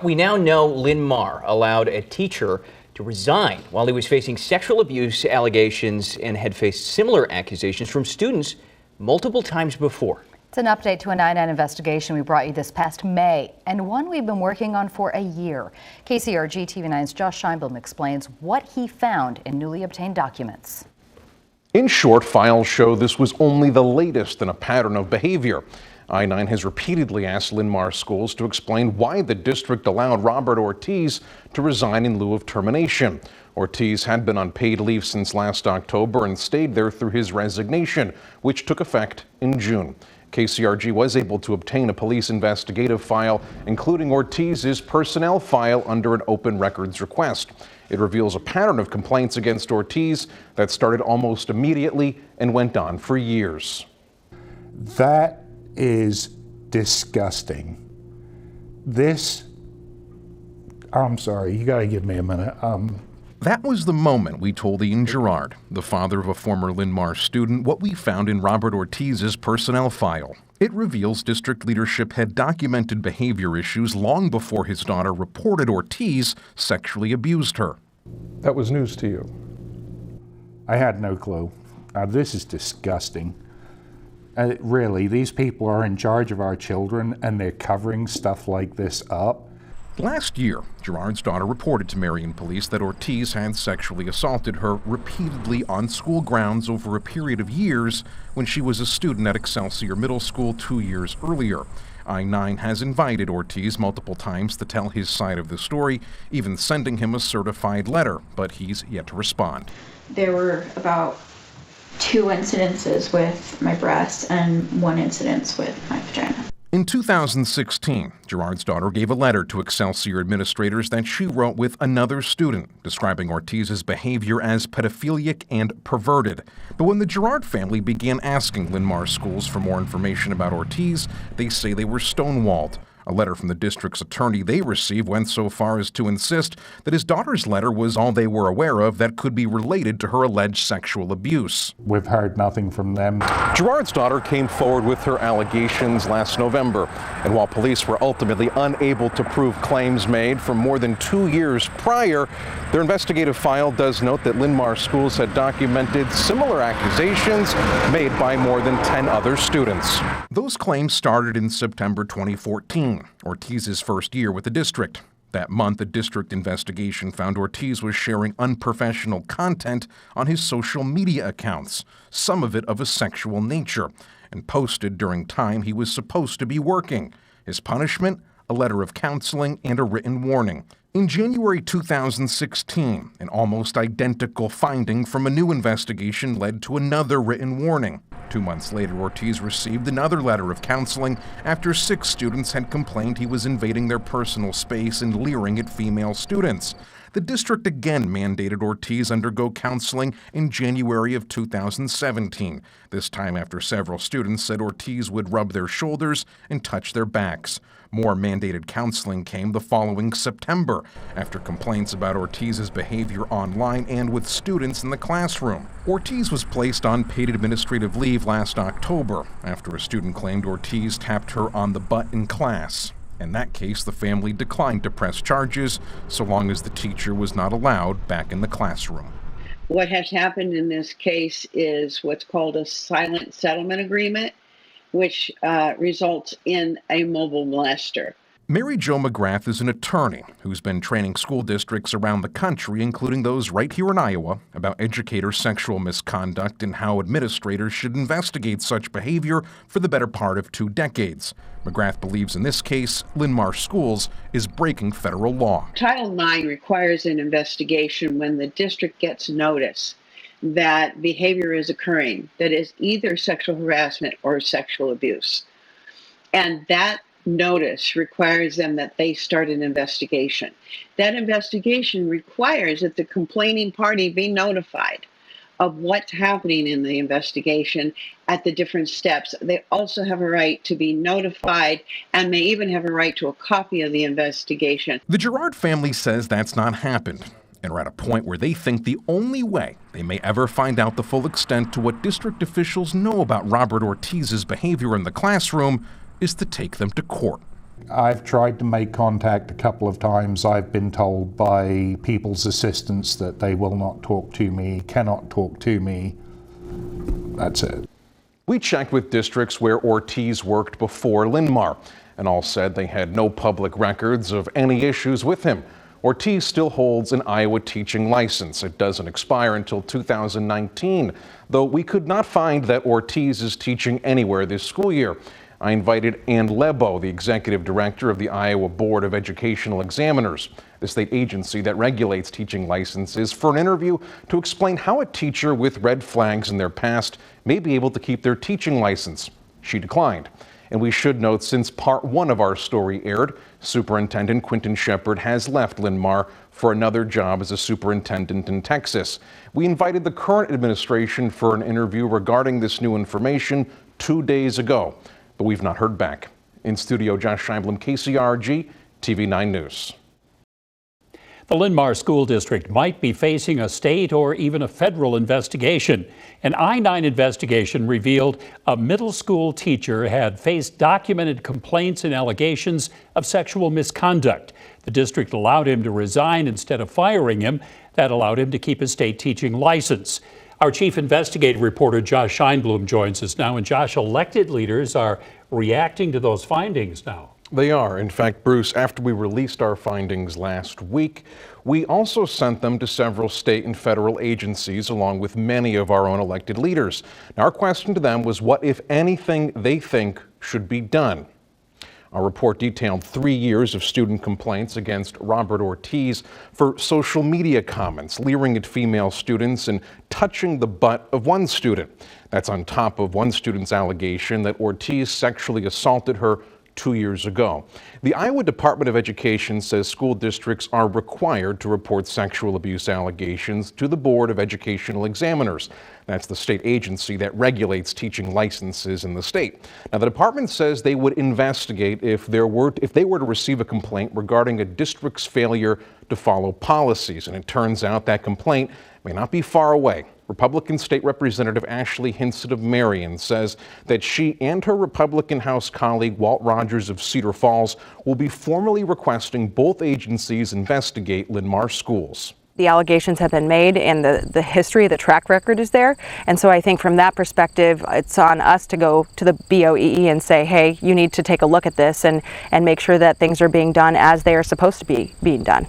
We now know Lynn Marr allowed a teacher to resign while he was facing sexual abuse allegations and had faced similar accusations from students multiple times before. It's an update to a 9/9 investigation we brought you this past May, and one we've been working on for a year. KCRG-TV 9's Josh Scheinblum explains what he found in newly obtained documents. In short, files show this was only the latest in a pattern of behavior. I-9 has repeatedly asked Lynn Marr schools to explain why the district allowed Robert Ortiz to resign in lieu of termination. Ortiz had been on paid leave since last October and stayed there through his resignation, which took effect in June. KCRG was able to obtain a police investigative file, including Ortiz's personnel file under an open records request. It reveals a pattern of complaints against Ortiz that started almost immediately and went on for years. That is disgusting. I'm sorry, you gotta give me a minute. That was the moment we told Ian Gerard, the father of a former Lynn Marr student, what we found in Robert Ortiz's personnel file. It reveals district leadership had documented behavior issues long before his daughter reported Ortiz sexually abused her. That was news to you? I had no clue. This is disgusting. Really, these people are in charge of our children and they're covering stuff like this up. Last year, Gerard's daughter reported to Marion police that Ortiz had sexually assaulted her repeatedly on school grounds over a period of years when she was a student at Excelsior Middle School 2 years earlier. I-9 has invited Ortiz multiple times to tell his side of the story, even sending him a certified letter, but he's yet to respond. There were about 2 incidences with my breasts and 1 incidence with my vagina. In 2016, Gerard's daughter gave a letter to Excelsior administrators that she wrote with another student, describing Ortiz's behavior as pedophilic and perverted. But when the Gerard family began asking Lynn Marr schools for more information about Ortiz, they say they were stonewalled. A letter from the district's attorney they received went so far as to insist that his daughter's letter was all they were aware of that could be related to her alleged sexual abuse. We've heard nothing from them. Gerard's daughter came forward with her allegations last November, and while police were ultimately unable to prove claims made from more than 2 years prior, their investigative file does note that Lynn Marr schools had documented similar accusations made by more than 10 other students. Those claims started in September 2014. Ortiz's first year with the district. That month, a district investigation found Ortiz was sharing unprofessional content on his social media accounts, some of it of a sexual nature, and posted during time he was supposed to be working. His punishment? A letter of counseling and a written warning. In January 2016, an almost identical finding from a new investigation led to another written warning. 2 months later, Ortiz received another letter of counseling after 6 students had complained he was invading their personal space and leering at female students. The district again mandated Ortiz undergo counseling in January of 2017, this time after several students said Ortiz would rub their shoulders and touch their backs. More mandated counseling came the following September, after complaints about Ortiz's behavior online and with students in the classroom. Ortiz was placed on paid administrative leave last October, after a student claimed Ortiz tapped her on the butt in class. In that case, the family declined to press charges, so long as the teacher was not allowed back in the classroom. What has happened in this case is what's called a silent settlement agreement, which results in a mobile molester. Mary Jo McGrath is an attorney who's been training school districts around the country, including those right here in Iowa, about educator sexual misconduct and how administrators should investigate such behavior for the better part of 2 decades. McGrath believes in this case, Lynn Marr Schools is breaking federal law. Title IX requires an investigation when the district gets notice that behavior is occurring that is either sexual harassment or sexual abuse. And that notice requires them that they start an investigation. That investigation requires that the complaining party be notified of what's happening in the investigation at the different steps. They also have a right to be notified and may even have a right to a copy of the investigation. The Gerard family says that's not happened, and are at a point where they think the only way they may ever find out the full extent to what district officials know about Robert Ortiz's behavior in the classroom is to take them to court. I've tried to make contact a couple of times. I've been told by people's assistants that they will not talk to me, cannot talk to me. That's it. We checked with districts where Ortiz worked before Linn-Mar, and all said they had no public records of any issues with him. Ortiz still holds an Iowa teaching license. It doesn't expire until 2019, though we could not find that Ortiz is teaching anywhere this school year. I invited Ann Lebo, the executive director of the Iowa Board of Educational Examiners, the state agency that regulates teaching licenses, for an interview to explain how a teacher with red flags in their past may be able to keep their teaching license. She declined. And we should note, since part one of our story aired, Superintendent Quinton Shepard has left Linn-Mar for another job as a superintendent in Texas. We invited the current administration for an interview regarding this new information 2 days ago, but we've not heard back. In studio, Josh Scheinblum, KCRG-TV 9 News. The Linn-Mar School District might be facing a state or even a federal investigation. An I-9 investigation revealed a middle school teacher had faced documented complaints and allegations of sexual misconduct. The district allowed him to resign instead of firing him. That allowed him to keep his state teaching license. Our chief investigative reporter, Josh Scheinblum, joins us now. And Josh, elected leaders are reacting to those findings now. They are. In fact, Bruce, after we released our findings last week, we also sent them to several state and federal agencies, along with many of our own elected leaders. Now, our question to them was what, if anything, they think should be done. Our report detailed 3 years of student complaints against Robert Ortiz for social media comments, leering at female students and touching the butt of one student. That's on top of one student's allegation that Ortiz sexually assaulted her 2 years ago. The Iowa Department of Education says school districts are required to report sexual abuse allegations to the Board of Educational Examiners. That's the state agency that regulates teaching licenses in the state. Now, the department says they would investigate if they were to receive a complaint regarding a district's failure to follow policies. And it turns out that complaint may not be far away. Republican State Representative Ashley Hinson of Marion says that she and her Republican House colleague Walt Rogers of Cedar Falls will be formally requesting both agencies investigate Linn-Mar schools. The allegations have been made and the history, the track record is there. And so I think from that perspective, it's on us to go to the BOEE and say, hey, you need to take a look at this and make sure that things are being done as they are supposed to be being done.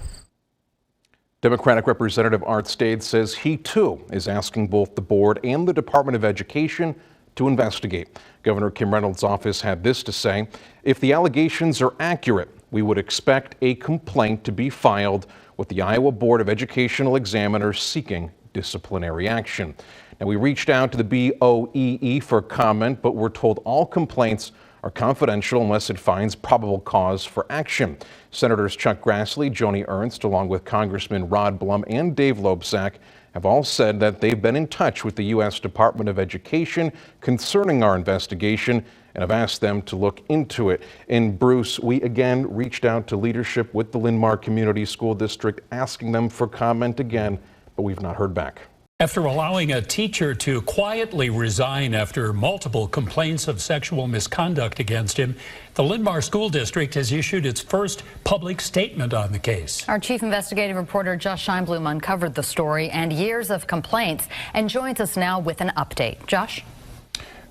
Democratic Representative Art Stade says he too is asking both the board and the Department of Education to investigate. Governor Kim Reynolds' office had this to say: if the allegations are accurate, we would expect a complaint to be filed with the Iowa Board of Educational Examiners seeking disciplinary action. Now, we reached out to the BOEE for comment, but we're told all complaints are confidential unless it finds probable cause for action. Senators Chuck Grassley, Joni Ernst, along with Congressman Rod Blum and Dave Loebsack, have all said that they've been in touch with the U.S. Department of Education concerning our investigation and have asked them to look into it. And Bruce, we again reached out to leadership with the Linn-Mar Community School District, asking them for comment again, but we've not heard back. After allowing a teacher to quietly resign after multiple complaints of sexual misconduct against him, the Linn-Mar School District has issued its first public statement on the case. Our chief investigative reporter Josh Scheinblum uncovered the story and years of complaints and joins us now with an update. Josh?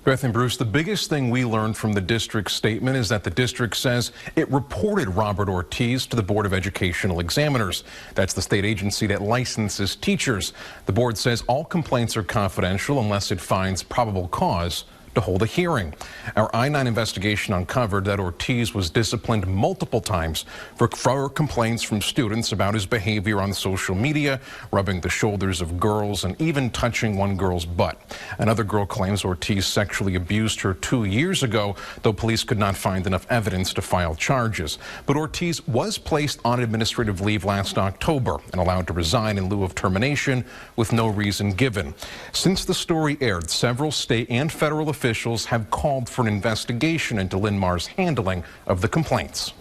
Beth and Bruce, the biggest thing we learned from the district's statement is that the district says it reported Robert Ortiz to the Board of Educational Examiners. That's the state agency that licenses teachers. The board says all complaints are confidential unless it finds probable cause to hold a hearing. Our I-9 investigation uncovered that Ortiz was disciplined multiple times for complaints from students about his behavior on social media, rubbing the shoulders of girls, and even touching one girl's butt. Another girl claims Ortiz sexually abused her 2 years ago, though police could not find enough evidence to file charges. But Ortiz was placed on administrative leave last October and allowed to resign in lieu of termination with no reason given. Since the story aired, several state and federal officials have called for an investigation into Linn-Mar's handling of the complaints.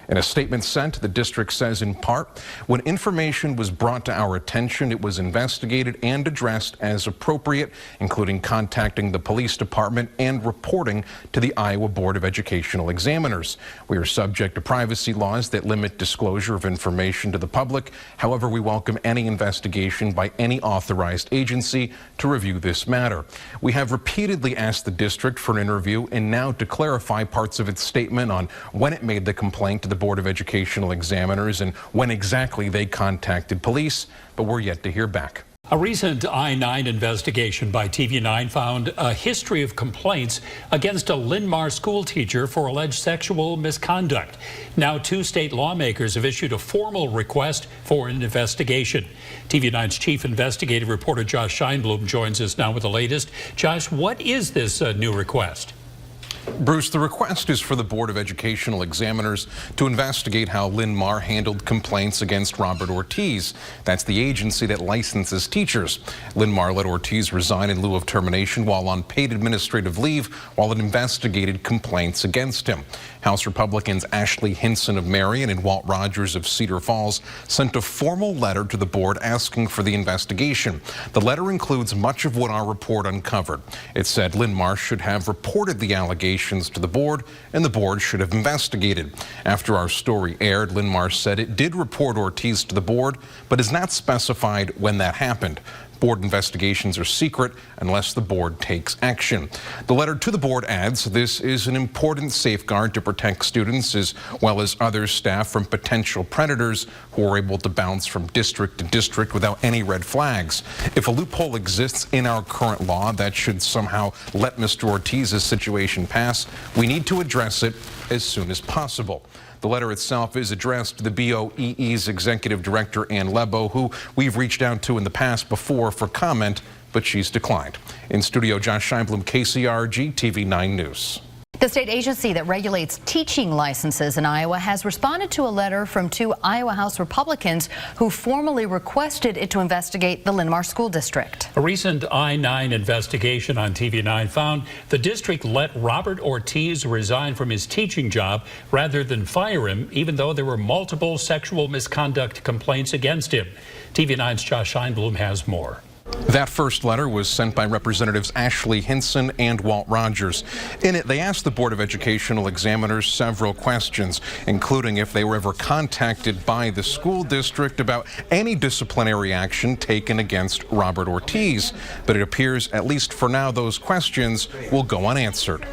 In a statement sent, the district says in part, when information was brought to our attention, it was investigated and addressed as appropriate, including contacting the police department and reporting to the Iowa Board of Educational Examiners. We are subject to privacy laws that limit disclosure of information to the public. However, we welcome any investigation by any authorized agency to review this matter. We have repeatedly asked the district for an interview and now to clarify parts of its statement on when it made the complaint to the Board of Educational Examiners and when exactly they contacted police, but we're yet to hear back. A recent I-9 investigation by TV9 found a history of complaints against a Linn-Mar school teacher for alleged sexual misconduct. Now 2 state lawmakers have issued a formal request for an investigation. TV9's chief investigative reporter Josh Scheinblum joins us now with the latest. Josh, what is this new request? Bruce, the request is for the Board of Educational Examiners to investigate how Linn-Mar handled complaints against Robert Ortiz. That's the agency that licenses teachers. Linn-Mar let Ortiz resign in lieu of termination while on paid administrative leave while it investigated complaints against him. House Republicans Ashley Hinson of Marion and Walt Rogers of Cedar Falls sent a formal letter to the board asking for the investigation. The letter includes much of what our report uncovered. It said Linn-Mar should have reported the allegations to the board and the board should have investigated. After our story aired, Linn-Mar said it did report Ortiz to the board, but has not specified when that happened. Board investigations are secret unless the board takes action. The letter to the board adds, this is an important safeguard to protect students as well as other staff from potential predators who are able to bounce from district to district without any red flags. If a loophole exists in our current law that should somehow let Mr. Ortiz's situation pass, we need to address it as soon as possible. The letter itself is addressed to the BOEE's executive director, Ann Lebo, who we've reached out to in the past before for comment, but she's declined. In studio, Josh Scheinblum, KCRG-TV 9 News. The state agency that regulates teaching licenses in Iowa has responded to a letter from 2 Iowa House Republicans who formally requested it to investigate the Linn-Mar School District. A recent I-9 investigation on TV9 found the district let Robert Ortiz resign from his teaching job rather than fire him, even though there were multiple sexual misconduct complaints against him. TV9's Josh Scheinblum has more. That first letter was sent by Representatives Ashley Hinson and Walt Rogers. In it, they asked the Board of Educational Examiners several questions, including if they were ever contacted by the school district about any disciplinary action taken against Robert Ortiz. But it appears, at least for now, those questions will go unanswered.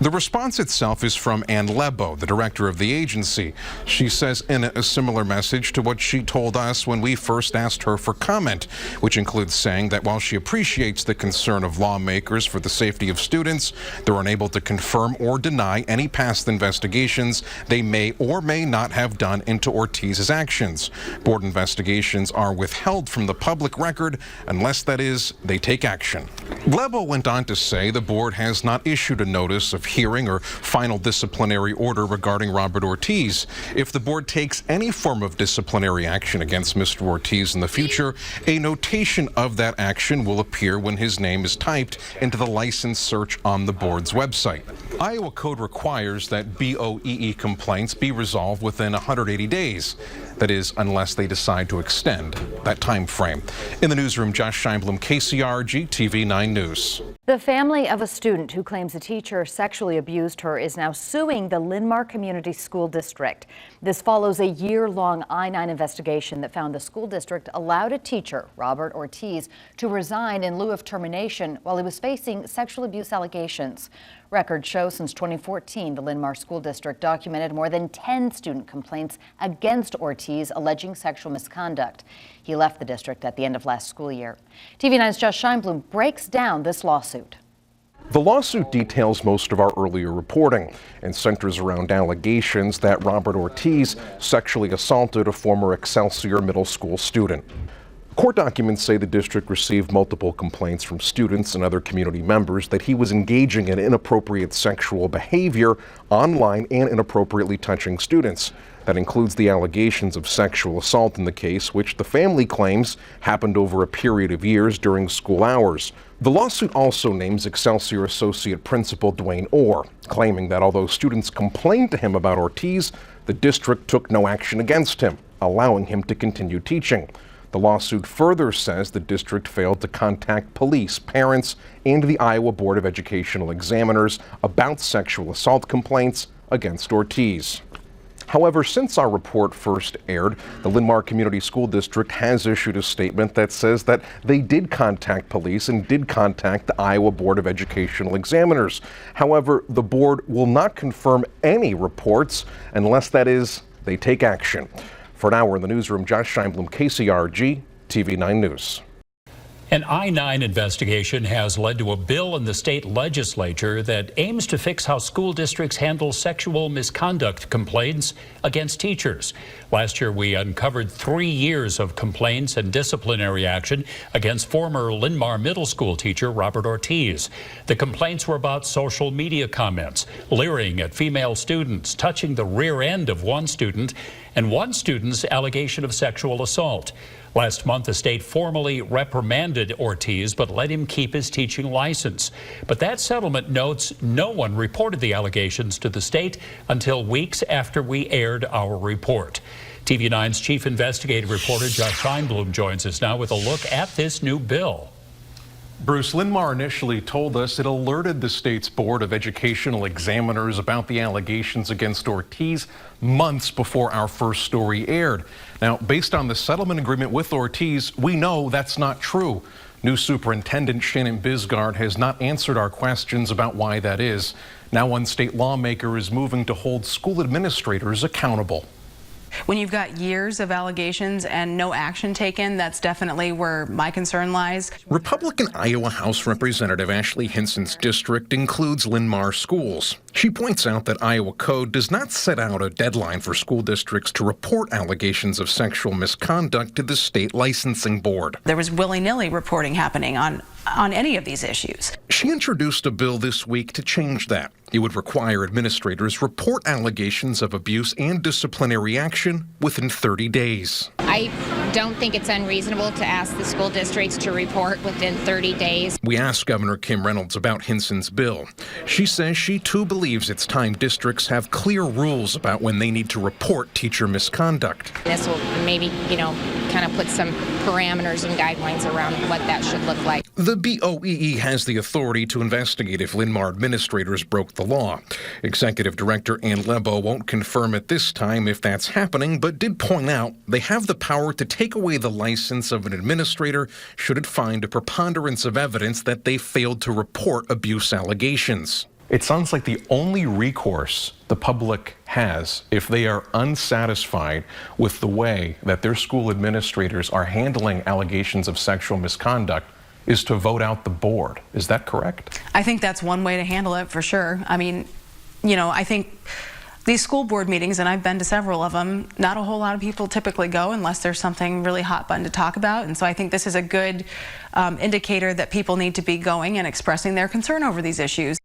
The response itself is from Ann Lebo, the director of the agency. She says in a similar message to what she told us when we first asked her for comment, which includes saying that while she appreciates the concern of lawmakers for the safety of students, they're unable to confirm or deny any past investigations they may or may not have done into Ortiz's actions. Board investigations are withheld from the public record unless, that is, they take action. Lebo went on to say the board has not issued a notice of hearing or final disciplinary order regarding Robert Ortiz. If the board takes any form of disciplinary action against Mr. Ortiz in the future, a notation of that action will appear when his name is typed into the license search on the board's website. Iowa code requires that BOEE complaints be resolved within 180 days. That is, unless they decide to extend that time frame. In the newsroom, Josh Scheinblum, KCRG-TV 9 News. The family of a student who claims a teacher sexually abused her is now suing the Linn-Mar Community School District. This follows a year-long I-9 investigation that found the school district allowed a teacher, Robert Ortiz, to resign in lieu of termination while he was facing sexual abuse allegations. Records show since 2014, the Linn-Mar School District documented more than 10 student complaints against Ortiz alleging sexual misconduct. He left the district at the end of last school year. TV9's Josh Scheinblum breaks down this lawsuit. The lawsuit details most of our earlier reporting and centers around allegations that Robert Ortiz sexually assaulted a former Excelsior Middle School student. Court documents say the district received multiple complaints from students and other community members that he was engaging in inappropriate sexual behavior online and inappropriately touching students. That includes the allegations of sexual assault in the case, which the family claims happened over a period of years during school hours. The lawsuit also names Excelsior Associate Principal Dwayne Orr, claiming that although students complained to him about Ortiz, The district took no action against him, allowing him to continue teaching. The lawsuit further says the district failed to contact police, parents, and the Iowa Board of Educational Examiners about sexual assault complaints against Ortiz. However, since our report first aired, the Linn-Mar Community School District has issued a statement that says that they did contact police and did contact the Iowa Board of Educational Examiners. However, the board will not confirm any reports unless, that is, they take action. For an hour in the newsroom, Josh Scheinblum, KCRG-TV 9 News. An I-9 investigation has led to a bill in the state legislature that aims to fix how school districts handle sexual misconduct complaints against teachers. Last year, we uncovered 3 years of complaints and disciplinary action against former Linn-Mar middle school teacher Robert Ortiz. The complaints were about social media comments, leering at female students, touching the rear end of one student, and one student's allegation of sexual assault. Last month, the state formally reprimanded Ortiz, but let him keep his teaching license. But that settlement notes no one reported the allegations to the state until weeks after we aired our report. TV9's chief investigative reporter Josh Scheinblum joins us now with a look at this new bill. Bruce, Linn-Mar initially told us it alerted the state's Board of Educational Examiners about the allegations against Ortiz months before our first story aired. Now, based on the settlement agreement with Ortiz, we know that's not true. New Superintendent Shannon Bisgard has not answered our questions about why that is. Now, one state lawmaker is moving to hold school administrators accountable. When you've got years of allegations and no action taken, that's definitely where my concern lies. Republican Iowa House Representative Ashley Hinson's district includes Linn-Mar schools. She points out that Iowa code does not set out a deadline for school districts to report allegations of sexual misconduct to the state licensing board. There was willy-nilly reporting happening on any of these issues. She introduced a bill this week to change that. It would require administrators report allegations of abuse and disciplinary action within 30 days. I don't think it's unreasonable to ask the school districts to report within 30 days. We asked Governor Kim Reynolds about Hinson's bill. She says she too believes it's time districts have clear rules about when they need to report teacher misconduct. This will maybe, kind of put some parameters and guidelines around what that should look like. The BOEE has the authority to investigate if Linn-Mar administrators broke the law. Executive Director Ann Lebo won't confirm at this time if that's happening, but did point out they have the power to take away the license of an administrator should it find a preponderance of evidence that they failed to report abuse allegations. It sounds like the only recourse the public has if they are unsatisfied with the way that their school administrators are handling allegations of sexual misconduct is to vote out the board. Is that correct? I think that's one way to handle it for sure. I mean, I think these school board meetings, and I've been to several of them, not a whole lot of people typically go unless there's something really hot button to talk about. And so I think this is a good indicator that people need to be going and expressing their concern over these issues.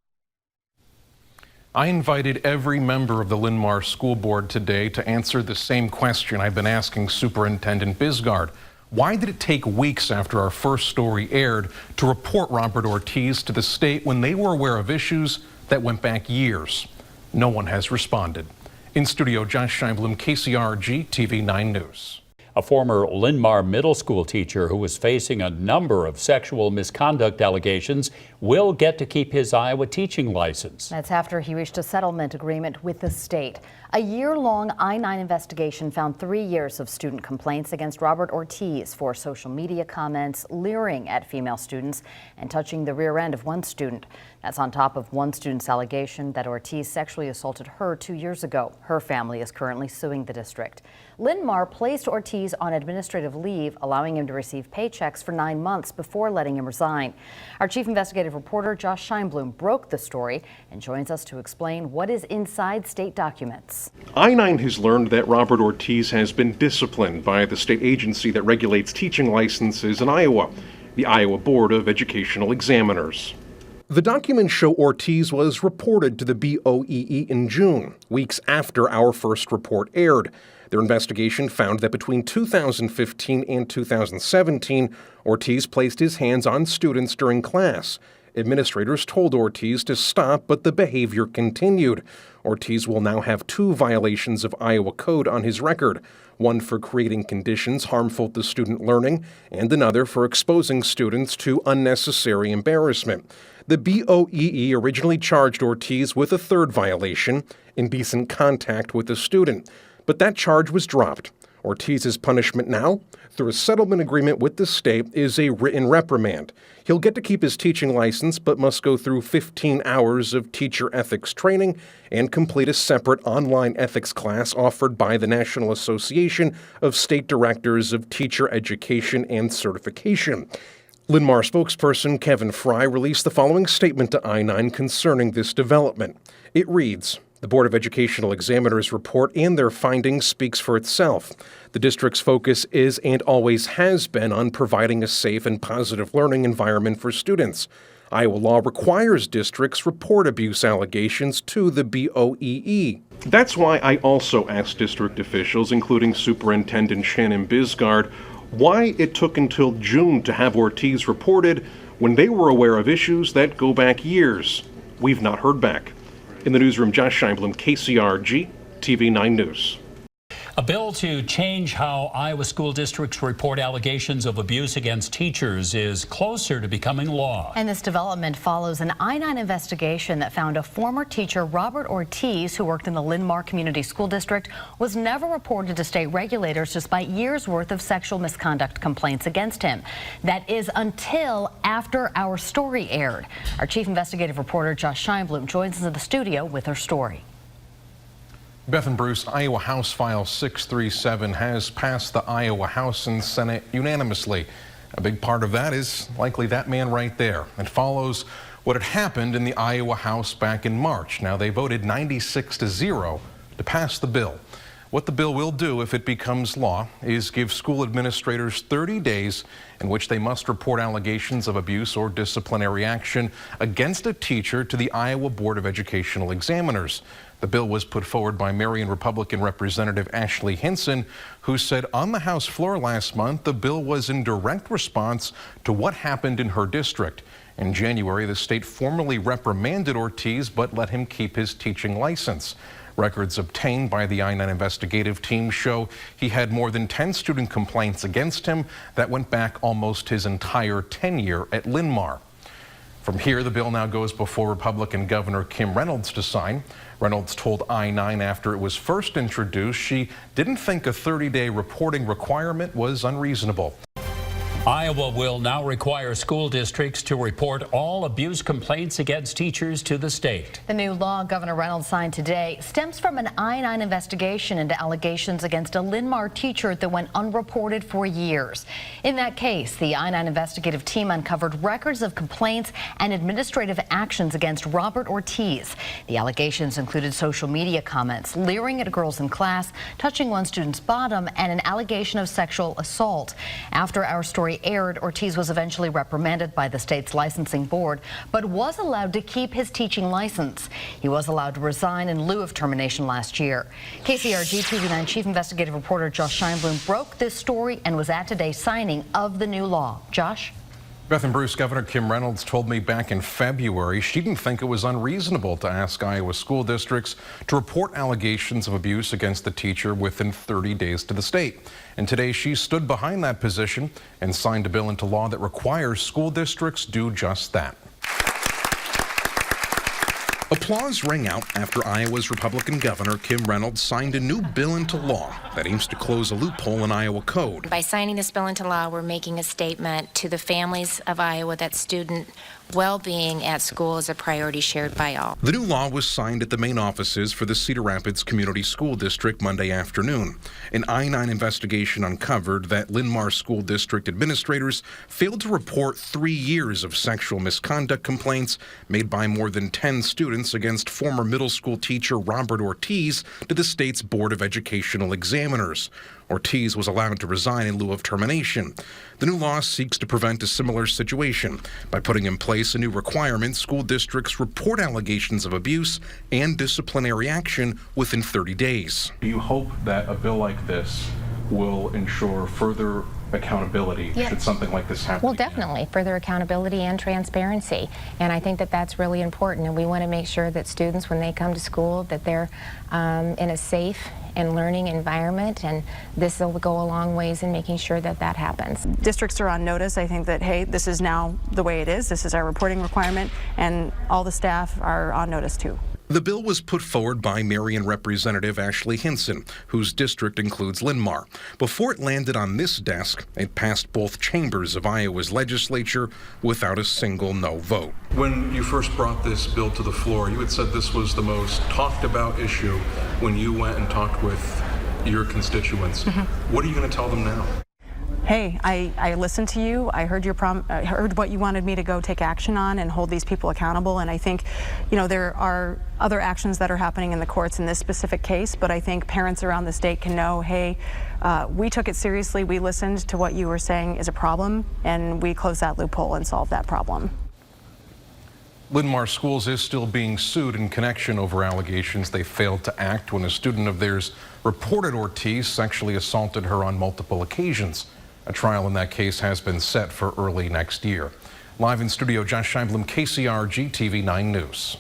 I invited every member of the Linn-Mar School Board today to answer the same question I've been asking Superintendent Bisgard. Why did it take weeks after our first story aired to report Robert Ortiz to the state when they were aware of issues that went back years? No one has responded. In studio, Josh Scheinblum, KCRG-TV 9 News. A former Linn-Mar middle school teacher who was facing a number of sexual misconduct allegations will get to keep his Iowa teaching license. That's after he reached a settlement agreement with the state. A year-long I-9 investigation found 3 years of student complaints against Robert Ortiz for social media comments, leering at female students, and touching the rear end of one student. That's on top of one student's allegation that Ortiz sexually assaulted her 2 years ago. Her family is currently suing the district. Linn-Mar placed Ortiz on administrative leave, allowing him to receive paychecks for 9 months before letting him resign. Our chief investigative reporter, Josh Scheinblum, broke the story and joins us to explain what is inside state documents. I-9 has learned that Robert Ortiz has been disciplined by the state agency that regulates teaching licenses in Iowa, the Iowa Board of Educational Examiners. The documents show Ortiz was reported to the BOEE in June, weeks after our first report aired. Their investigation found that between 2015 and 2017, Ortiz placed his hands on students during class, Administrators told Ortiz to stop, but the behavior continued. Ortiz will now have 2 violations of Iowa code on his record, one for creating conditions harmful to student learning and another for exposing students to unnecessary embarrassment. The BOEE originally charged Ortiz with a 3rd violation, indecent contact with a student, but that charge was dropped. Ortiz's punishment now, through a settlement agreement with the state, is a written reprimand. He'll get to keep his teaching license, but must go through 15 hours of teacher ethics training and complete a separate online ethics class offered by the National Association of State Directors of Teacher Education and Certification. Linn-Mar spokesperson Kevin Fry released the following statement to I-9 concerning this development. It reads, "The Board of Educational Examiners report and their findings speaks for itself. The district's focus is and always has been on providing a safe and positive learning environment for students. Iowa law requires districts report abuse allegations to the BOEE. That's why I also asked district officials, including Superintendent Shannon Bisgard, why it took until June to have Ortiz reported when they were aware of issues that go back years. We've not heard back." In the newsroom, Josh Scheinblum, KCRG-TV 9 News. A bill to change how Iowa school districts report allegations of abuse against teachers is closer to becoming law. And this development follows an I-9 investigation that found a former teacher, Robert Ortiz, who worked in the Linn-Mar Community School District, was never reported to state regulators despite years' worth of sexual misconduct complaints against him. That is until after our story aired. Our chief investigative reporter, Josh Scheinblum, joins us in the studio with her story. Beth and Bruce, Iowa House File 637 has passed the Iowa House and Senate unanimously. A big part of that is likely that man right there. It follows what had happened in the Iowa House back in March. Now, they voted 96-0 to pass the bill. What the bill will do if it becomes law is give school administrators 30 days in which they must report allegations of abuse or disciplinary action against a teacher to the Iowa Board of Educational Examiners. The bill was put forward by Marion Republican Representative Ashley Hinson, who said on the House floor last month the bill was in direct response to what happened in her district. In January, the state formally reprimanded Ortiz but let him keep his teaching license. Records obtained by the I-9 investigative team show he had more than 10 student complaints against him that went back almost his entire tenure at Linn-Mar. From here, the bill now goes before Republican Governor Kim Reynolds to sign. Reynolds told I-9 after it was first introduced she didn't think a 30-day reporting requirement was unreasonable. Iowa will now require school districts to report all abuse complaints against teachers to the state. The new law Governor Reynolds signed today stems from an I-9 investigation into allegations against a Linn-Mar teacher that went unreported for years. In that case, the I-9 investigative team uncovered records of complaints and administrative actions against Robert Ortiz. The allegations included social media comments, leering at girls in class, touching one student's bottom, and an allegation of sexual assault. After our story aired, Ortiz was eventually reprimanded by the state's licensing board, but was allowed to keep his teaching license. He was allowed to resign in lieu of termination last year. KCRG-TV 9 chief investigative reporter Josh Scheinblum broke this story and was at today's signing of the new law. Josh? Beth and Bruce, Governor Kim Reynolds told me back in February she didn't think it was unreasonable to ask Iowa school districts to report allegations of abuse against the teacher within 30 days to the state. And today she stood behind that position and signed a bill into law that requires school districts do just that. Applause rang out after Iowa's Republican Governor Kim Reynolds signed a new bill into law that aims to close a loophole in Iowa code. By signing this bill into law, we're making a statement to the families of Iowa that student well-being at school is a priority shared by all. The new law was signed at the main offices for the Cedar Rapids Community School District Monday afternoon. An I-9 investigation uncovered that Linn-Mar School District administrators failed to report 3 years of sexual misconduct complaints made by more than 10 students against former middle school teacher Robert Ortiz to the state's Board of Educational Examiners. Ortiz was allowed to resign in lieu of termination. The new law seeks to prevent a similar situation by putting in place a new requirement school districts report allegations of abuse and disciplinary action within 30 days. Do you hope that a bill like this will ensure further accountability should something like this happen Well, again? definitely, further accountability and transparency. And I think that that's really important. And we want to make sure that students, when they come to school, that they're in a safe and learning environment. And this will go a long ways in making sure that that happens. Districts are on notice. I think that, hey, this is now the way it is. This is our reporting requirement, and all the staff are on notice too. The bill was put forward by Marion Representative Ashley Hinson, whose district includes Linn-Mar. Before it landed on this desk, it passed both chambers of Iowa's legislature without a single no vote. When you first brought this bill to the floor, you had said this was the most talked about issue when you went and talked with your constituents. What are you going to tell them now? Hey, I listened to you. I heard I heard what you wanted me to go take action on and hold these people accountable. And I think, you know, there are other actions that are happening in the courts in this specific case, but I think parents around the state can know, hey, we took it seriously. We listened to what you were saying is a problem, and we closed that loophole and solved that problem. Linn-Mar Schools is still being sued in connection over allegations they failed to act when a student of theirs reported Ortiz sexually assaulted her on multiple occasions. A trial in that case has been set for early next year. Live in studio, Scheinblum, KCRG-TV 9 News.